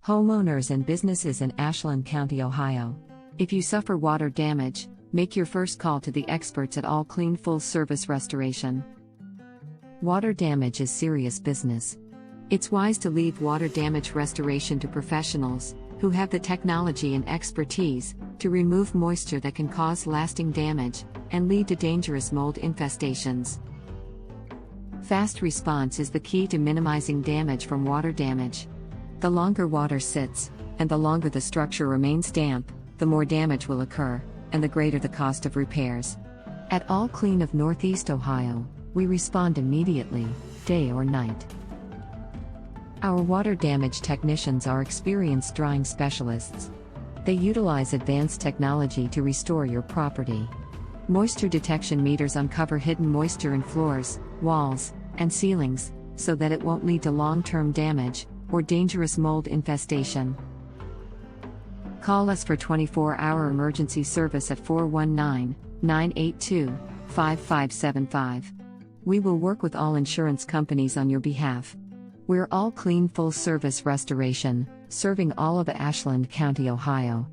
Homeowners and businesses in Ashland County, Ohio. If you suffer water damage, make your first call to the experts at All Clean Full Service Restoration. Water damage is serious business. It's wise to leave water damage restoration to professionals, who have the technology and expertise to remove moisture that can cause lasting damage and lead to dangerous mold infestations. Fast response is the key to minimizing damage from water damage. The longer water sits, and the longer the structure remains damp, the more damage will occur, and the greater the cost of repairs. At All Clean of Northeast Ohio, we respond immediately, day or night. Our water damage technicians are experienced drying specialists. They utilize advanced technology to restore your property. Moisture detection meters uncover hidden moisture in floors, walls, and ceilings, so that it won't lead to long-term damage or dangerous mold infestation. Call us for 24-hour emergency service at 419-982-5575. We will work with all insurance companies on your behalf. We're All Clean Full Service Restoration, serving all of Ashland County, Ohio.